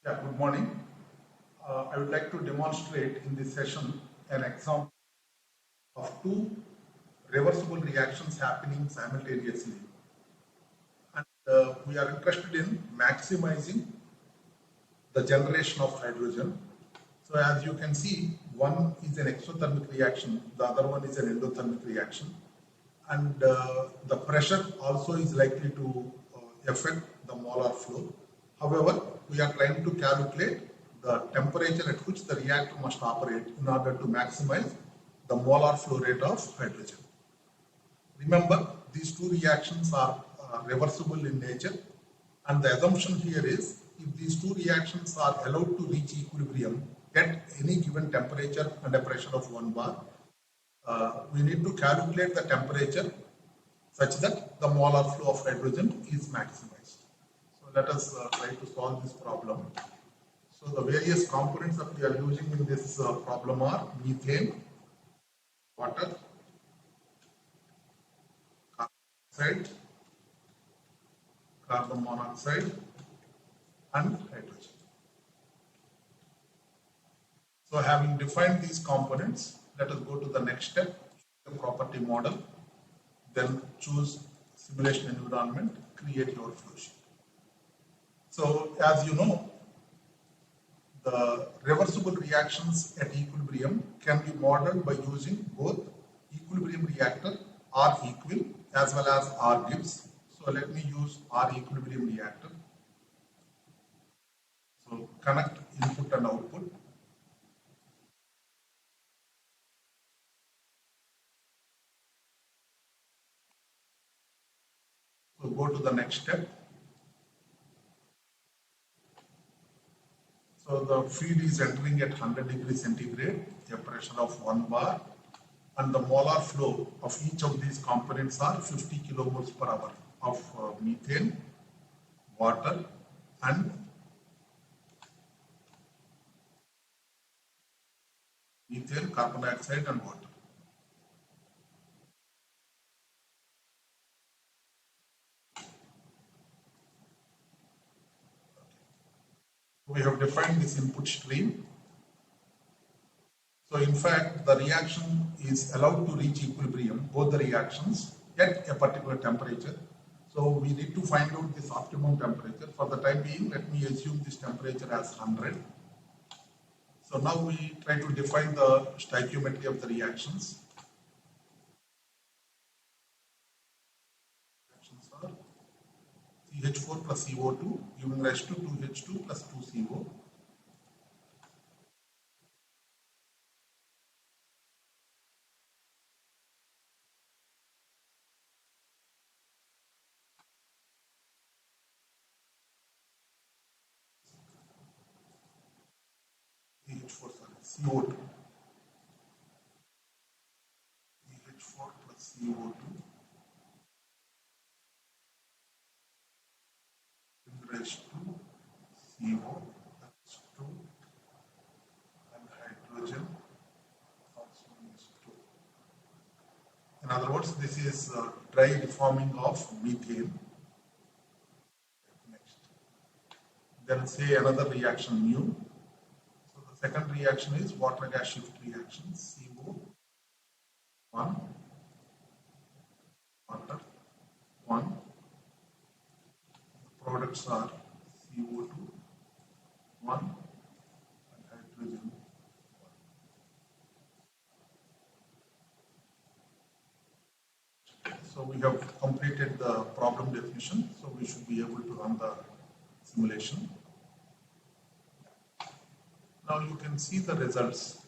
Yeah, good morning. I would like to demonstrate in this session an example of two reversible reactions happening simultaneously. And we are interested in maximizing the generation of hydrogen. So as you can see, one is an exothermic reaction, the other one is an endothermic reaction. And the pressure also is likely to affect the molar flow. However, we are trying to calculate the temperature at which the reactor must operate in order to maximize the molar flow rate of hydrogen. Remember, these two reactions are reversible in nature, and the assumption here is if these two reactions are allowed to reach equilibrium at any given temperature and a pressure of 1 bar, we need to calculate the temperature such that the molar flow of hydrogen is maximized. So let us try to solve this problem. So the various components that we are using in this problem are methane, water, carbon dioxide, carbon monoxide, and hydrogen. So having defined these components, let us go to the next step, the property model, then choose simulation environment, create your flow sheet. So as you know, the reversible reactions at equilibrium can be modeled by using both equilibrium reactor R equal as well as R Gibbs. So let me use R equilibrium reactor. So connect input and output. So go to the next step. So the feed is entering at 100 degrees centigrade, a pressure of 1 bar, and the molar flow of each of these components are 50 kilomoles per hour of methane, water, and methane, carbon dioxide, and water. We have defined this input stream. So in fact, the reaction is allowed to reach equilibrium, both the reactions, at a particular temperature. So we need to find out this optimum temperature. For the time being, let me assume this temperature as 100. So now we try to define the stoichiometry of the reactions. Reactions are CH4 plus CO2 giving rise to 2H2 plus 2CO. CH4, sorry, CO2. CH4 plus CO2 giving rise to CO, that's 2, and hydrogen also is 2. In other words, this is dry deforming of methane. Next. Then say another reaction mu. So the second reaction is water gas shift reaction, CO1, water 1. The products are CO2, 1, and hydrogen. So we have completed the problem definition, so we should be able to run the simulation. Now you can see the results.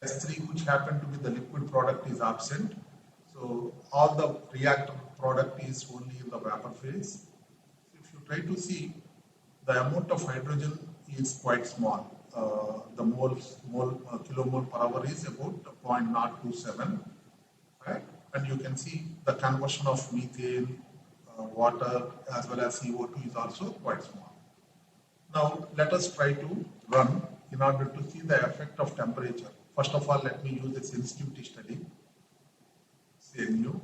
S3, which happened to be the liquid product, is absent. So all the reactor product is only in the vapor phase. If you try to see, the amount of hydrogen is quite small. The kilomole per hour is about 0.027, right? And you can see the conversion of methane, water, as well as CO2 is also quite small. Now let us try to run in order to see the effect of temperature. First of all, let me use the sensitivity study. Say new.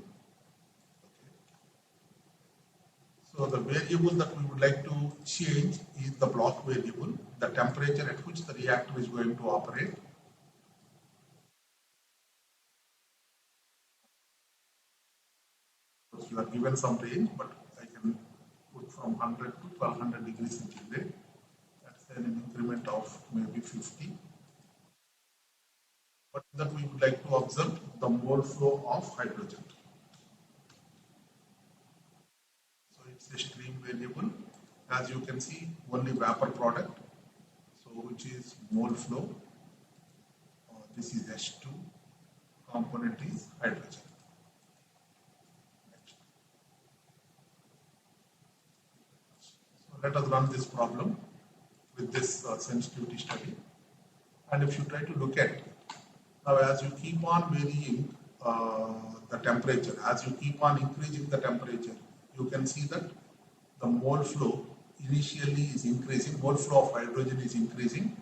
Okay. So the variable that we would like to change is the block variable, the temperature at which the reactor is going to operate. So you are given some range, but I can put from 100 to 1200 degrees centigrade. That's an increment of maybe 50. But that we would like to observe the mole flow of hydrogen. So it's a stream variable. As you can see, only vapor product, so which is mole flow. This is H2, component is hydrogen. Next. So let us run this problem with this sensitivity study. And if you try to look at, now as you keep on varying the temperature, as you keep on increasing the temperature, you can see that the mole flow initially is increasing, mole flow of hydrogen is increasing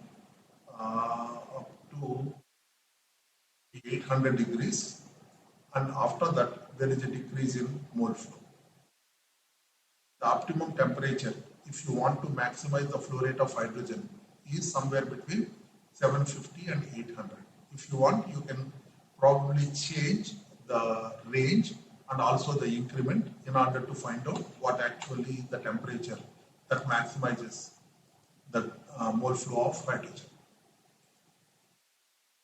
up to 800 degrees, and after that there is a decrease in mole flow. The optimum temperature, if you want to maximize the flow rate of hydrogen, is somewhere between 750 and 800. If you want, you can probably change the range and also the increment in order to find out what actually is the temperature that maximizes the mole flow of hydrogen.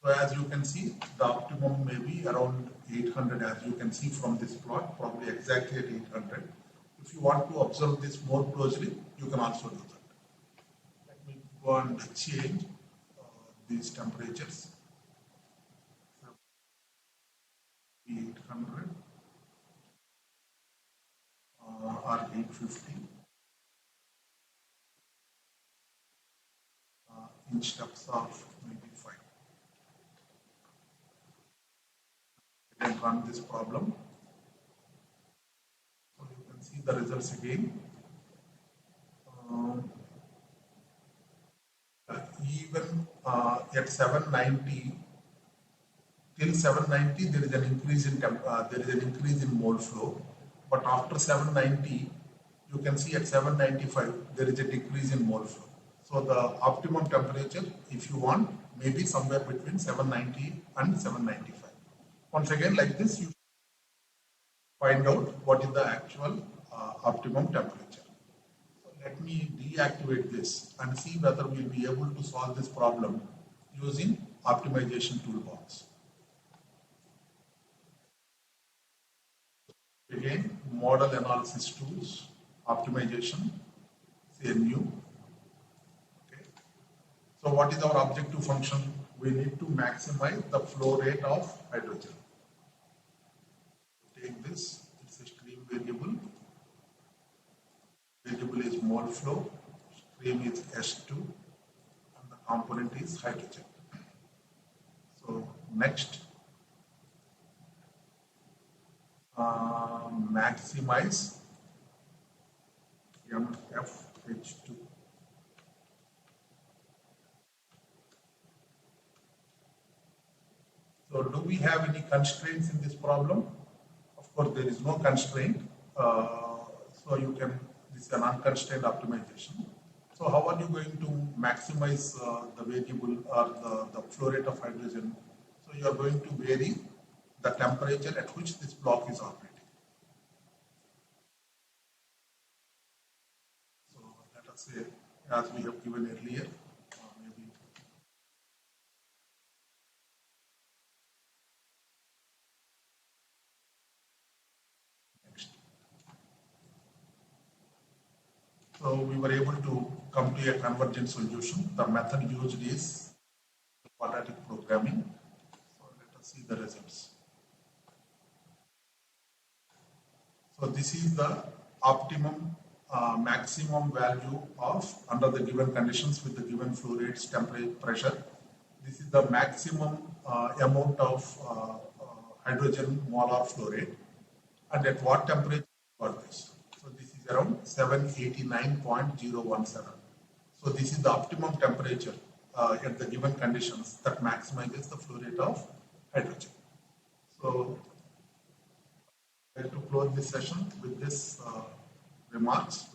So as you can see, the optimum may be around 800, as you can see from this plot, probably exactly at 800. If you want to observe this more closely, you can also do that. Let me go and change these temperatures. 800 or 850 in steps of maybe 5. Then run this problem. So you can see the results again. Even at 790, till 790 there is an increase in mole flow, but after 790 you can see at 795 there is a decrease in mole flow. So the optimum temperature, if you want, may be somewhere between 790 and 795. Once again, like this, you find out what is the actual optimum temperature. So let me deactivate this and see whether we'll be able to solve this problem using optimization toolbox. Again, model analysis tools, optimization, say new. Okay. So what is our objective function? We need to maximize the flow rate of hydrogen. Take this, it's a stream variable. Variable is mole flow, stream is S2, and the component is hydrogen. So next, maximize MFH2. So do we have any constraints in this problem? Of course, there is no constraint. So you can, this is an unconstrained optimization. So how are you going to maximize the variable or the flow rate of hydrogen? So you are going to vary the temperature at which this block is operating. So let us say, as we have given earlier, maybe next. So we were able to come to a convergent solution. The method used is quadratic programming. So let us see the results. So this is the optimum maximum value of under the given conditions with the given flow rates, temperature, pressure. This is the maximum amount of hydrogen molar flow rate, and at what temperature for this? So this is around 789.017. So this is the optimum temperature at the given conditions that maximizes the flow rate of hydrogen. So I'd like to close this session with this remarks?